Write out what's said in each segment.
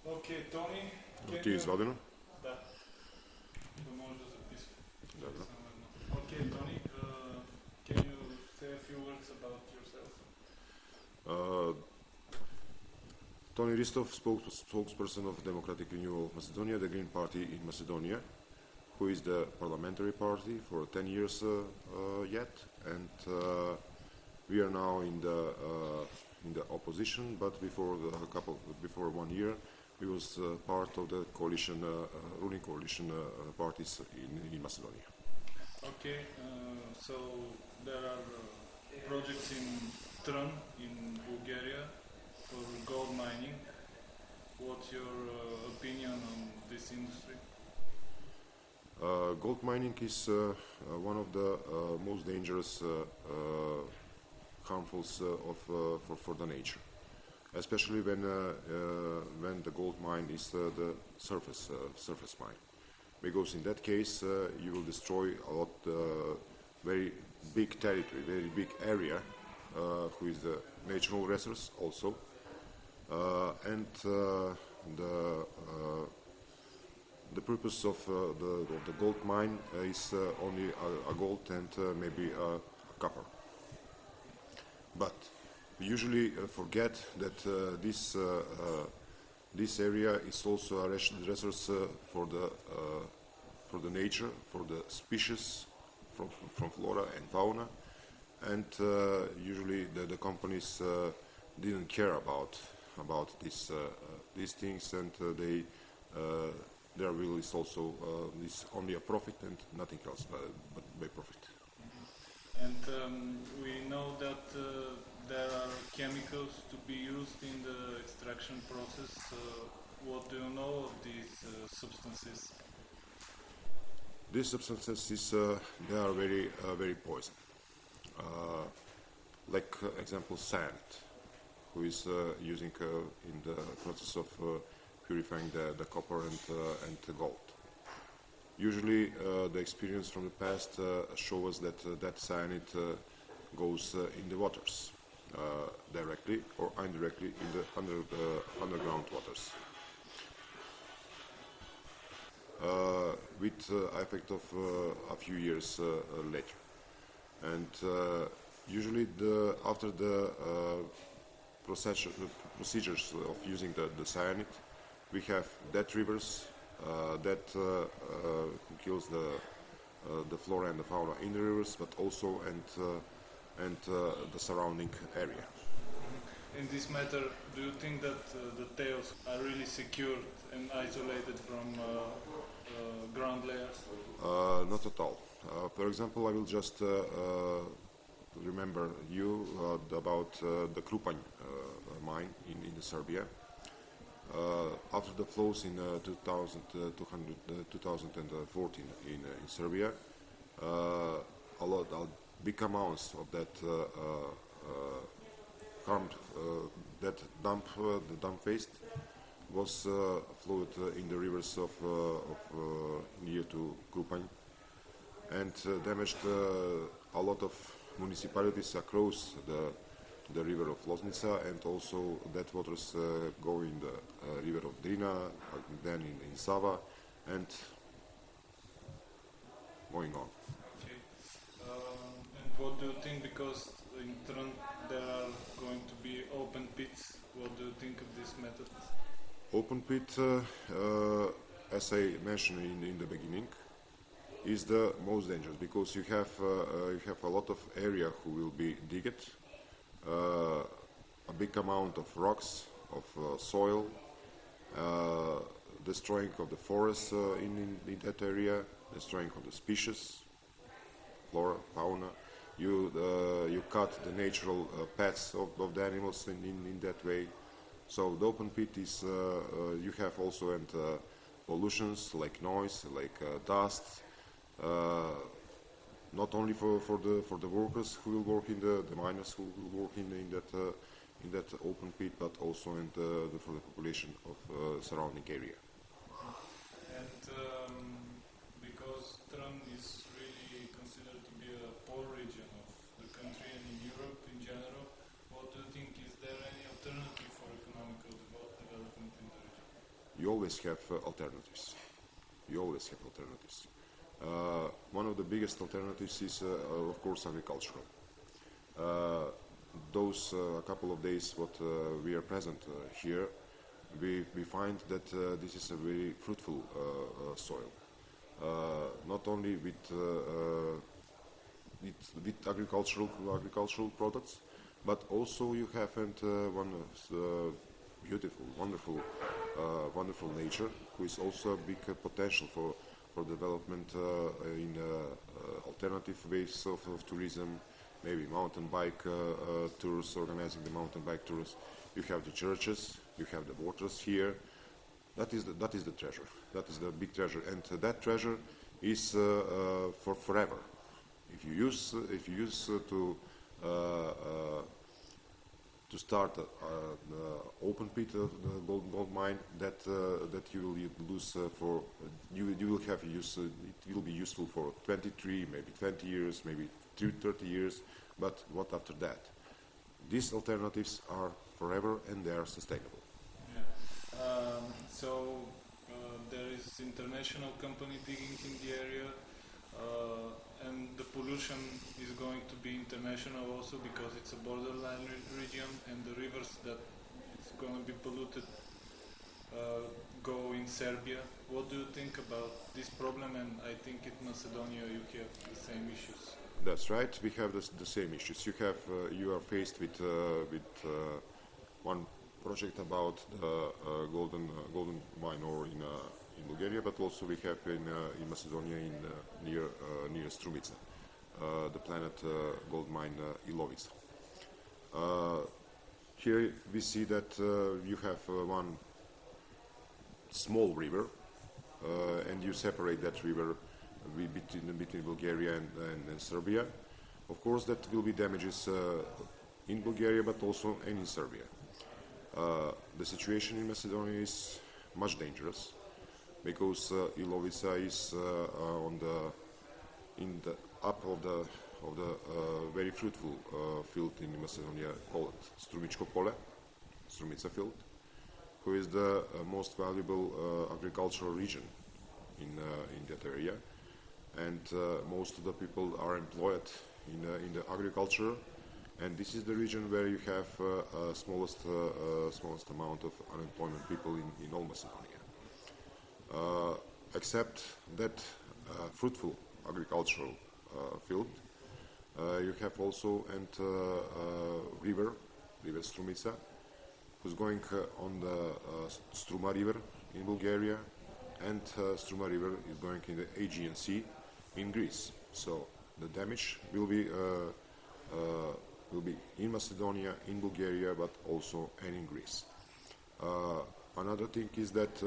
Okay, Toni, can Ti you... izvadeno? Da. To može da zapisuje. Dobro. Okay, Toni, can you say a few words about yourself? Toni Ristov, spokesperson of Democratic Renewal of Macedonia, the Green Party in Macedonia, who is the parliamentary party for 10 years yet, and we are now in the opposition. But before 1 year, we was part of the coalition, ruling coalition parties in Macedonia. Okay, so there are projects in Trn in Bulgaria for gold mining. What's your opinion on this industry? Gold mining is one of the most dangerous harmfuls for the nature, especially when the gold mine is the surface mine, because in that case you will destroy a lot very big territory, very big area, who is the natural resource also, and the purpose of the gold mine is only a gold and maybe a copper. But we usually forget that this area is also a resource for the nature, for the species, from flora and fauna, and usually the companies didn't care about these things, and their will is also is only a profit and nothing else but by profit. And we know that there are chemicals to be used in the extraction process. What do you know of these substances? These substances they are very poison. Like example, sand, who is using in the process of purifying the copper and the gold. Usually, the experience from the past shows us that cyanide goes in the waters, directly or indirectly in the underground waters, with effect of a few years later. And usually, after the procedures of using the cyanide, we have dead rivers that kills the flora and the fauna in the rivers, but also and the surrounding area. In this matter, do you think that the tails are really secured and isolated from ground layers? Not at all. For example, I will just remember you about the Krupanj mine in Serbia. After the flows in 2014 in Serbia, a big amounts of that harmed that the dump waste was flowed in the rivers of near to Krupanj, and damaged a lot of municipalities across the river of Loznica, and also that waters go in the river of Drina, then in Sava, and going on. Okay. And what do you think, because in Trn there are going to be open pits, what do you think of this method? Open pit, as I mentioned in the beginning, is the most dangerous, because you have a lot of area who will be digged, a big amount of rocks, of soil, destroying of the forests in that area, destroying of the species, flora, fauna. You cut the natural paths of the animals in that way. So the open pit is you have also and pollutions like noise, like dust. Not only for the workers who will work in the miners who will work in that open pit, but also for the population of surrounding area. And because Trn is really considered to be a poor region of the country and in Europe in general, what do you think, is there any alternative for a you always have alternatives. You always have alternatives. One of the biggest alternatives is, of course, agricultural. Those a couple of days what we are present here, we find that this is a very fruitful soil. Not only with agricultural products, but also you have one beautiful, wonderful nature, who is also a big potential for development in alternative ways of tourism, maybe mountain bike tours, organizing the mountain bike tours. You have the churches, you have the waters here. That is the treasure. That is the big treasure, and that treasure is for forever. If you use to start open pit the gold mine, that you will lose for you will have use. It will be useful for 23, maybe 20 years, maybe 30 years. But what after that? These alternatives are forever and they are sustainable. Yeah. So there is international company digging in the area, and the pollution is going to be international also because it's a borderline region, and the rivers that it's going to be polluted go in Serbia. What do you think about this problem? And I think in Macedonia you have the same issues. That's right. We have the same issues. You are faced with one project about the golden mine ore in Bulgaria, but also we have in Macedonia near Strumica, the Planet gold mine Ilovica. Here we see that you have one small river, and you separate that river between Bulgaria and Serbia. Of course, that will be damages in Bulgaria, but also in Serbia. The situation in Macedonia is much dangerous because Ilovica is in the up of the very fruitful field in Macedonia called Strumičko Pole, Strumica field, who is the most valuable agricultural region in that area, and most of the people are employed in the agriculture, and this is the region where you have smallest amount of unemployment people in all Macedonia. Except that fruitful agricultural field, you have also river Strumica, who's going on the Struma River in Bulgaria, and Struma River is going in the Aegean Sea in Greece. So the damage will be in Macedonia, in Bulgaria, but also in Greece. Another thing is that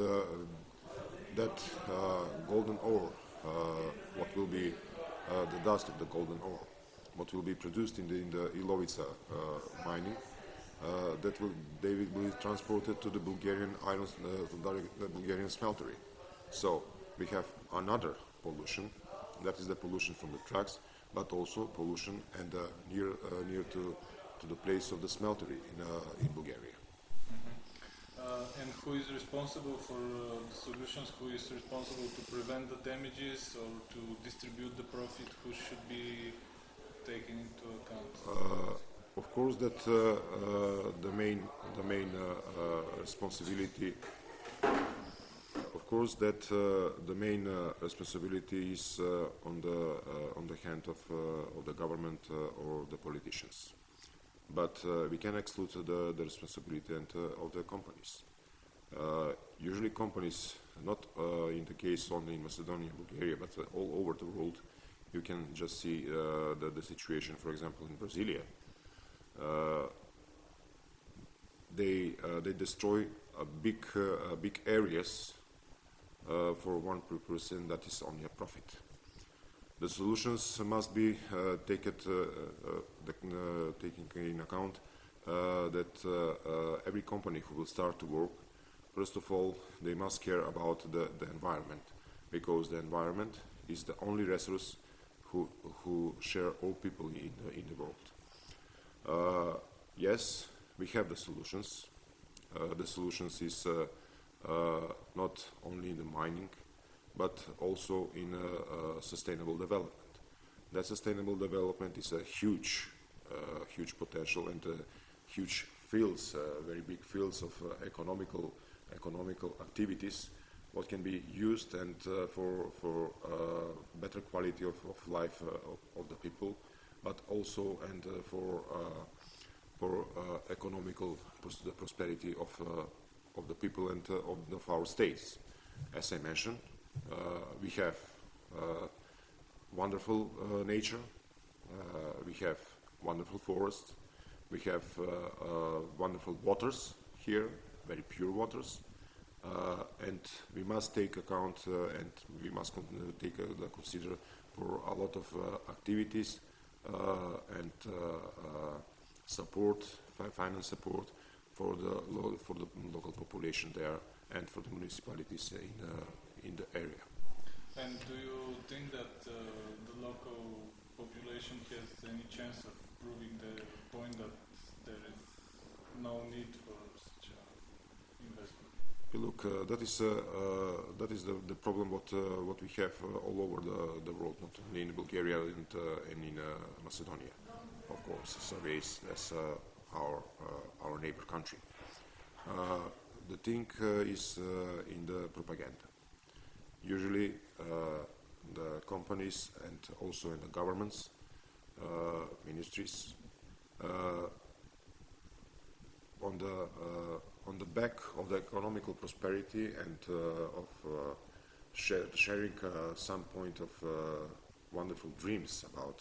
golden ore, what will be the dust of the golden ore, what will be produced in the Ilovica mining, they will be transported to the Bulgarian islands, the Bulgarian smeltery. So we have another pollution, that is the pollution from the trucks, but also pollution and near to the place of the smeltery in Bulgaria. And who is responsible for the solutions? Who is responsible to prevent the damages or to distribute the profit? Who should be taken into account? Of course, that the main responsibility. Of course, that the main responsibility is on the hand of the government or the politicians. But we can exclude the responsibility of the companies. Usually, companies, not in the case only in Macedonia, Bulgaria, but all over the world, you can just see the situation. For example, in Brasilia, they destroy big areas for one purpose, and that is only a profit. The solutions must be taken in account that every company who will start to work, first of all, they must care about the environment, because the environment is the only resource who share all people in the world. Yes, we have the solutions. The solutions is not only in the mining, but also in sustainable development. That sustainable development is a huge potential and huge fields, very big fields of economical activities, what can be used and for better quality of life of the people, but also and for economical the prosperity of the people and of our states. As I mentioned, we have wonderful nature, we have wonderful forests, we have wonderful waters here, very pure waters, and we must take account and we must take consider for a lot of activities and support, finance support for the local population there and for the municipalities in the area. And do you think that the local population has any chance of proving the point that there is no need for such an investment? Look, that is the problem what we have all over the world, not only in Bulgaria and in Macedonia, of course. Serbia is as our neighbor country. The thing is in the propaganda. Usually, the companies and also in the governments, ministries, on the back of the economical prosperity and of sharing some point of wonderful dreams about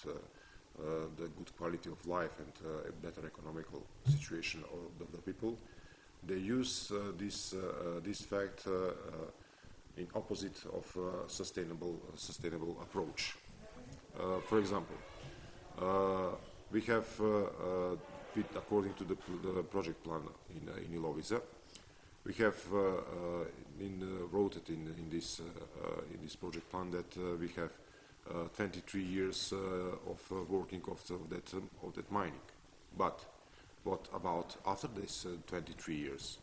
the good quality of life and a better economical situation of the people, they use this fact in opposite of sustainable approach. For example, we have, according to the project plan in Ilovica, we have wrote it in this project plan that we have 23 years of working of that mining. But what about after this 23 years?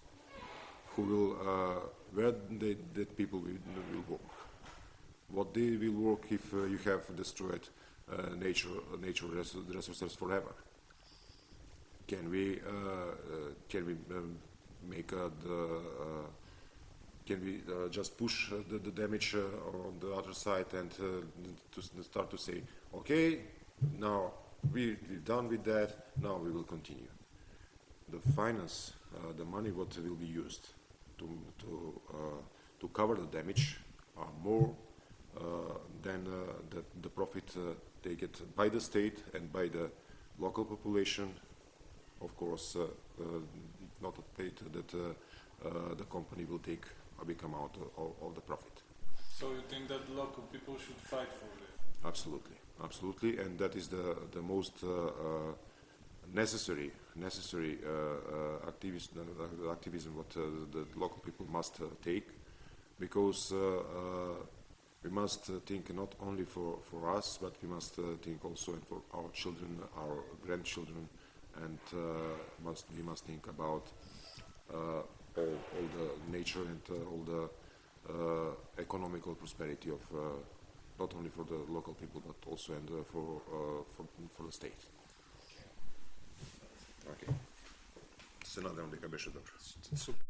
Who will, where the people will work? What they will work if you have destroyed nature resources forever? Can we make can we just push the damage on the other side and to start to say, okay, now we're done with that, now we will continue. The finance, the money what will be used to cover the damage are more than the profit taken by the state and by the local population. Of course, not paid that the company will take a big amount of the profit. So you think that local people should fight for that? Absolutely, and that is the most necessary activism what the local people must take, because we must think not only for us, but we must think also for our children, our grandchildren, and we must think about all the nature and all the economical prosperity of not only for the local people but also and for the state. Okay. Се надевам дека беше добро. Супер.